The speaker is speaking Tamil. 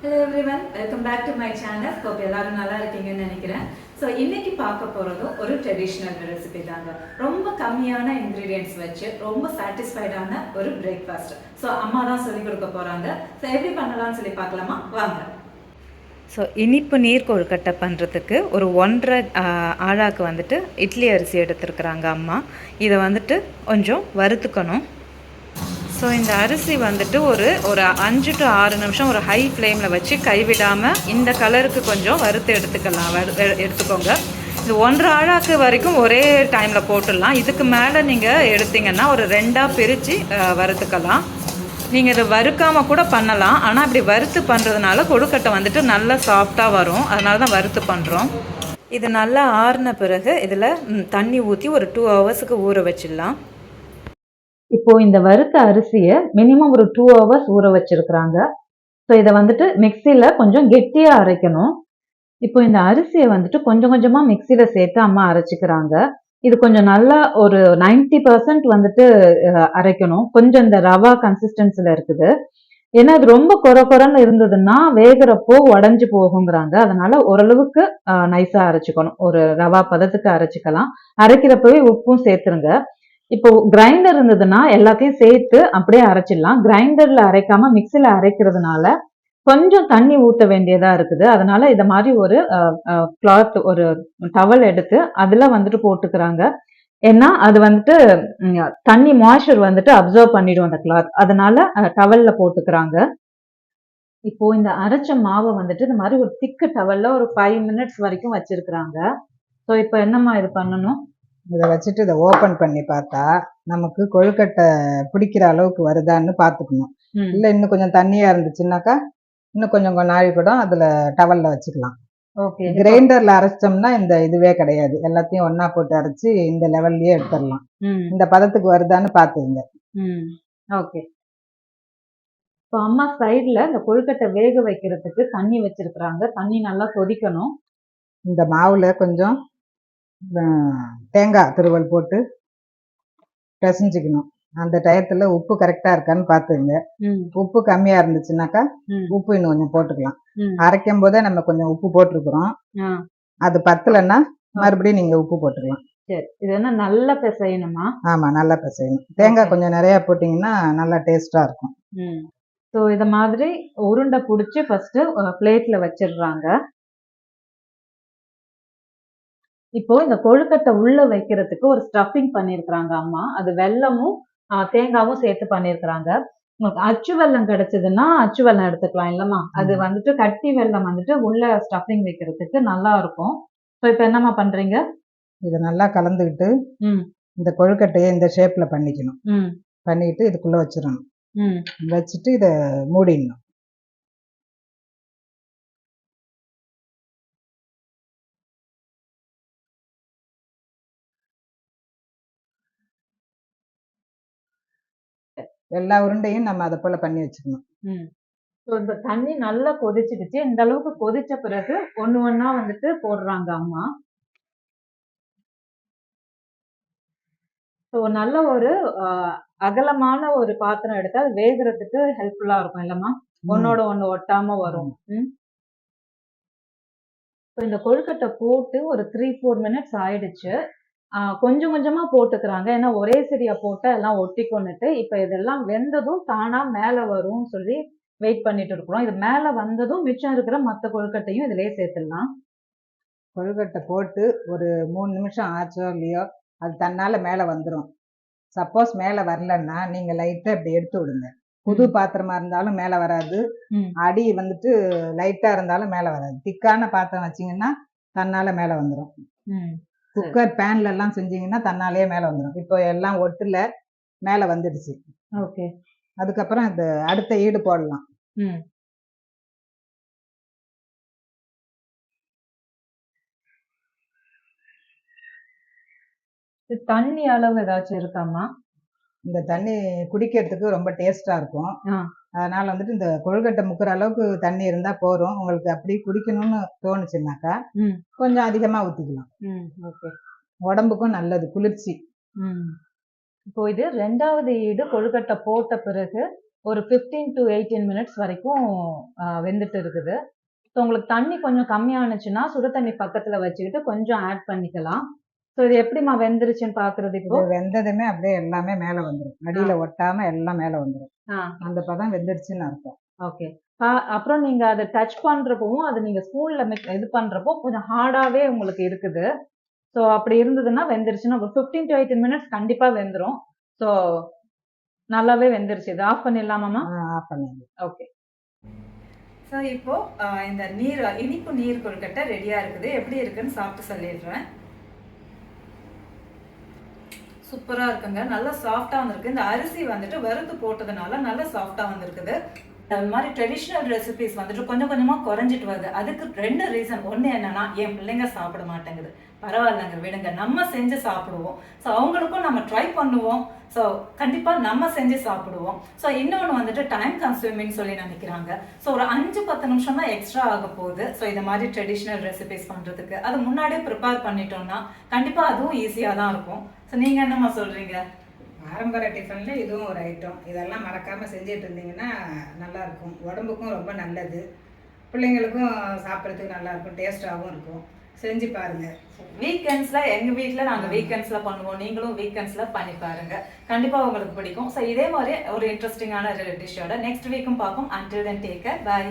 Hello everyone, welcome back to my channel. Hope எல்லாரும் நல்லா இருக்கீங்கன்னு நினைக்கிறேன். ஸோ இன்னைக்கு பார்க்க போகிறதும் ஒரு ட்ரெடிஷ்னல் ரெசிபி தாங்க. ரொம்ப கம்மியான இன்க்ரீடியன்ட்ஸ் வச்சு ரொம்ப சாட்டிஸ்ஃபைடான ஒரு பிரேக்ஃபாஸ்ட். ஸோ அம்மா தான் சொல்லிக் கொடுக்க போகிறாங்க. ஸோ எப்படி பண்ணலாம்னு சொல்லி பார்க்கலாமா வாங்க. ஸோ இனிப்பு நீர் கொழுக்கட்டை பண்ணுறதுக்கு ஒரு 1.5 ஆழாக்கு வந்துட்டு இட்லி அரிசி எடுத்துருக்குறாங்க அம்மா. இதை வந்துட்டு கொஞ்சம் வறுத்துக்கணும். ஸோ இந்த அரிசி வந்துட்டு ஒரு 5 to 6 நிமிஷம் ஒரு ஹை ஃப்ளேமில் வச்சு கைவிடாமல் இந்த கலருக்கு கொஞ்சம் வறுத்து எடுத்துக்கோங்க. இது 1.5 ஆழாக்கு வரைக்கும் ஒரே டைமில் போட்டுடலாம். இதுக்கு மேலே நீங்கள் எடுத்திங்கன்னா ஒரு 2ஆக பிரித்து வறுத்துக்கலாம். நீங்கள் இதை வறுக்காமல் கூட பண்ணலாம். ஆனால் இப்படி வறுத்து பண்ணுறதுனால கொழுக்கட்டை வந்துட்டு நல்லா சாஃப்டாக வரும். அதனால தான் வறுத்து பண்ணுறோம். இது நல்லா ஆறின பிறகு இதில் தண்ணி ஊற்றி ஒரு 2 ஹவர்ஸுக்கு ஊற வச்சிடலாம். இப்போ இந்த வறுத்த அரிசியை மினிமம் ஒரு 2 ஹவர்ஸ் ஊற வச்சிருக்கிறாங்க. ஸோ இதை வந்துட்டு மிக்சியில் கொஞ்சம் கெட்டியாக அரைக்கணும். இப்போ இந்த அரிசியை வந்துட்டு கொஞ்சம் கொஞ்சமாக மிக்சியில் சேர்த்து அம்மா அரைச்சிக்கிறாங்க. இது கொஞ்சம் நல்லா ஒரு 90% வந்துட்டு அரைக்கணும். கொஞ்சம் இந்த ரவா கன்சிஸ்டன்சியில் இருக்குது. ஏன்னா இது ரொம்ப குறைன்னு இருந்ததுன்னா வேகிறப்போ உடஞ்சி போகுங்கிறாங்க. அதனால ஓரளவுக்கு நைஸாக அரைச்சிக்கணும். ஒரு ரவா பதத்துக்கு அரைச்சிக்கலாம். அரைக்கிறப்பவே உப்பும் சேர்த்துருங்க. இப்போ கிரைண்டர் இருந்ததுன்னா எல்லாத்தையும் சேர்த்து அப்படியே அரைச்சிடலாம். கிரைண்டர்ல அரைக்காம மிக்சில அரைக்கிறதுனால கொஞ்சம் தண்ணி ஊற்ற வேண்டியதா இருக்குது. அதனால இதை மாதிரி ஒரு கிளாத் ஒரு டவல் எடுத்து அதுல வந்துட்டு போட்டுக்கிறாங்க. ஏன்னா அது வந்துட்டு தண்ணி மாய்ஸ்சர் வந்துட்டு அப்சர்வ் பண்ணிடும் அந்த கிளாத். அதனால டவல்ல போட்டுக்கிறாங்க. இப்போ இந்த அரைச்ச மாவை வந்துட்டு இந்த மாதிரி ஒரு திக்கு டவல்ல ஒரு 5 மினிட்ஸ் வரைக்கும் வச்சிருக்கிறாங்க. ஸோ இப்போ என்னம்மா இது பண்ணணும்? இதை வச்சுட்டு இதை ஓப்பன் பண்ணி பார்த்தா நமக்கு கொழுக்கட்டை பிடிக்கிற அளவுக்கு வருதான்னு பார்த்துக்கணும். இல்லை இன்னும் கொஞ்சம் தண்ணியா இருந்துச்சுன்னாக்கா இன்னும் கொஞ்சம் நாழி கூட அதுல டவல்ல வச்சுக்கலாம். ஓகே. கிரைண்டர்ல அரைச்சோம்னா இந்த இதுவே கிடையாது. எல்லாத்தையும் ஒன்னா போட்டு அரைச்சு இந்த லெவல்லயே எடுத்துடலாம். இந்த பதத்துக்கு வருதான்னு பார்த்துங்க. ஓகே. இப்போ அம்மா சைட்ல இந்த கொழுக்கட்டை வேக வைக்கிறதுக்கு தண்ணி வச்சிருக்கிறாங்க. தண்ணி நல்லா கொதிக்கணும். இந்த மாவுல கொஞ்சம் தேங்காய் துருவல் போட்டு பிசைஞ்சுக்கணும். அந்த டயத்துல உப்பு கரெக்டா இருக்கான்னு பாத்துங்க. உப்பு கம்மியா இருந்துச்சுன்னாக்கா உப்பு இன்னும் கொஞ்சம் போட்டுக்கலாம். அரைக்கும் போதே நம்ம கொஞ்சம் உப்பு போட்டிருக்கிறோம். அது பத்தலைன்னா மறுபடியும் நீங்க உப்பு போட்டுக்கலாம். சரி, இது என்ன நல்லா பிசையணுமா? ஆமா, நல்லா பிசையணும். தேங்காய் கொஞ்சம் நிறைய போட்டீங்கன்னா நல்லா டேஸ்டா இருக்கும். ஸோ இத மாதிரி உருண்டை பிடிச்சி ஃபர்ஸ்ட் பிளேட்ல வச்சிடுறாங்க. இப்போ இந்த கொழுக்கட்டை உள்ள வைக்கிறதுக்கு ஒரு ஸ்டஃபிங் பண்ணிருக்கிறாங்க அம்மா. அது வெல்லமும் தேங்காவும் சேர்த்து பண்ணிருக்கிறாங்க. உங்களுக்கு அச்சு வெல்லம் கிடைச்சதுன்னா அச்சு வெல்லம் எடுத்துக்கலாம். இல்லம்மா, அது வந்துட்டு கட்டி வெல்லம் வந்துட்டு உள்ள ஸ்டஃபிங் வைக்கிறதுக்கு நல்லா இருக்கும். ஸோ இப்போ என்னம்மா பண்றீங்க? இதை நல்லா கலந்துக்கிட்டு இந்த கொழுக்கட்டையை இந்த ஷேப்ல பண்ணிக்கணும். பண்ணிட்டு இதுக்குள்ள வச்சிடணும். வச்சுட்டு இதை மூடிடணும். எல்லா உருண்டையும் நம்ம அதை போல பண்ணி வச்சுக்கணும். இந்த தண்ணி நல்லா கொதிச்சிடுச்சு. இந்த அளவுக்கு கொதிச்ச பிறகு ஒண்ணு ஒண்ணா வந்துட்டு போடுறாங்க அம்மா. ஸோ நல்ல ஒரு அகலமான ஒரு பாத்திரம் எடுத்தா அது வேகிறதுக்கு ஹெல்ப்ஃபுல்லா இருக்கும். இல்லம்மா, ஒன்னோட ஒண்ணு ஒட்டாம வரும். இந்த கொழுக்கட்டை போட்டு ஒரு 3-4 மினிட்ஸ் ஆயிடுச்சு. கொஞ்சம் கொஞ்சமா போட்டுக்கிறாங்க. ஏன்னா ஒரே சரியா போட்டா எல்லாம் ஒட்டிக்கொண்டுட்டு இப்ப இதெல்லாம் வெந்ததும் தானா மேல வரும்னு சொல்லி வெயிட் பண்ணிட்டு இருக்கிறோம். இது மேல வந்ததும் மிச்சம் இருக்கிற மற்ற கொழுக்கட்டையும் இதுலயே சேர்த்துடலாம். கொழுக்கட்டை போட்டு ஒரு 3 நிமிஷம் ஆச்சோ இல்லையோ அது தன்னால மேல வந்துடும். சப்போஸ் மேல வரலன்னா நீங்க லைட்டா இப்படி எடுத்து விடுங்க. புது பாத்திரமா இருந்தாலும் மேல வராது. அடி வந்துட்டு லைட்டா இருந்தாலும் மேல வராது. திக்கான பாத்திரம் வச்சீங்கன்னா தன்னால மேல வந்துடும். குக்கர் பேன்ல எல்லாம் செஞ்சீங்கன்னா தன்னாலேயே மேல வந்துடும். இப்போ எல்லாம் ஒட்டுல மேல வந்துடுச்சு. ஓகே. அதுக்கப்புறம் இந்த அடுத்த ஈடு போடலாம். தண்ணி அளவு ஏதாச்சும் இருக்காமா? இந்த தண்ணி குடிக்கிறதுக்கு ரொம்ப டேஸ்டா இருக்கும். அதனால வந்துட்டு இந்த கொழுக்கட்டை முக்கிற அளவுக்கு தண்ணி இருந்தா போறோம். உங்களுக்கு அப்படி குடிக்கணும்னு தோணுச்சுன்னாக்கா கொஞ்சம் அதிகமா ஊத்திக்கலாம். ஓகே. உடம்புக்கும் நல்லது, குளிர்ச்சி. இப்போ இது 2வது ஈடு கொழுக்கட்டை போட்ட பிறகு ஒரு 15 to 18 மினிட்ஸ் வரைக்கும் வெந்துட்டு இருக்குது. ஸோ உங்களுக்கு தண்ணி கொஞ்சம் கம்மியானுச்சுன்னா சுடு தண்ணி பக்கத்துல வச்சுக்கிட்டு கொஞ்சம் ஆட் பண்ணிக்கலாம். ஸோ இது எப்படிமா வெந்துருச்சுன்னு பாக்குறது இப்போ? இது வெந்ததுமே அப்படியே எல்லாமே மேல வந்துரும், அடியில ஒட்டாம எல்லாம் மேல வந்துரும். அந்த பதம் வெந்துருச்சுன்னு அர்த்தம். ஓகே. அப்புறம் நீங்க அதை டச் பண்றப்பவும் அது நீங்க ஸ்பூன்ல இது பண்றப்போ கொஞ்சம் ஹார்டாவே உங்களுக்கு இருக்குது. ஸோ அப்படி இருந்ததுன்னா வெந்துருச்சுன்னா ஒரு 15 to 18 மினிட்ஸ் கண்டிப்பா வெந்துரும். ஸோ நல்லாவே வெந்துருச்சு. இது ஆஃப் பண்ணிடலாமாமா? ஆஃப் பண்ணிடுங்க. ஓகே. ஸோ இப்போ இந்த இனிப்பு நீர் கொழுக்கட்டை ரெடியா இருக்குது. எப்படி இருக்குன்னு சாப்பிட்டு சொல்லிடுறேன். சூப்பரா இருக்குங்க, நல்லா சாஃப்டா வந்திருக்கு. இந்த அரிசி வந்துட்டு வறுத்து போட்டதுனால நல்லா சாஃப்டா வந்திருக்குது. அது மாதிரி ட்ரெடிஷ்னல் ரெசிபிஸ் வந்துட்டு கொஞ்சம் கொஞ்சமா குறைஞ்சிட்டு வருது. அதுக்கு 2 ரீசன். ஒன்று என்னன்னா, என் பிள்ளைங்க சாப்பிட மாட்டேங்குது. பரவாயில்லைங்க, விடுங்க, நம்ம செஞ்சு சாப்பிடுவோம். ஸோ அவங்களுக்கும் நம்ம ட்ரை பண்ணுவோம். ஸோ கண்டிப்பாக நம்ம செஞ்சு சாப்பிடுவோம். ஸோ இன்னொன்று வந்துட்டு டைம் கன்சூமிங் சொல்லி நினைக்கிறாங்க. ஸோ ஒரு 5-10 நிமிஷம் தான் எக்ஸ்ட்ரா ஆக போகுது. ஸோ இந்த மாதிரி ட்ரெடிஷ்னல் ரெசிபிஸ் பண்ணுறதுக்கு அது முன்னாடியே ப்ரிப்பேர் பண்ணிட்டோம்னா கண்டிப்பாக அதுவும் ஈஸியாக தான் இருக்கும். ஸோ நீங்கள் என்னம்மா சொல்கிறீங்க? பாரம்பரிய டிஃபனில் இதுவும் ஒரு ஐட்டம். இதெல்லாம் மறக்காமல் செஞ்சுட்டு இருந்தீங்கன்னா நல்லாயிருக்கும். உடம்புக்கும் ரொம்ப நல்லது, பிள்ளைங்களுக்கும் சாப்பிட்றதுக்கு நல்லாயிருக்கும், டேஸ்ட்டாகவும் இருக்கும். செஞ்சு பாருங்கள். வீக்கெண்ட்ஸ்ல எங்க வீட்டில் நாங்கள் வீக்கெண்ட்ஸ்ல பண்ணுவோம். நீங்களும் வீக்கெண்ட்ஸ்ல பண்ணி பாருங்க, கண்டிப்பாக உங்களுக்கு பிடிக்கும். ஸோ இதே மாதிரி ஒரு இன்ட்ரெஸ்டிங்கான டிஷ்ஷோட நெக்ஸ்ட் வீக்கும் பார்ப்போம். Until then take care, by.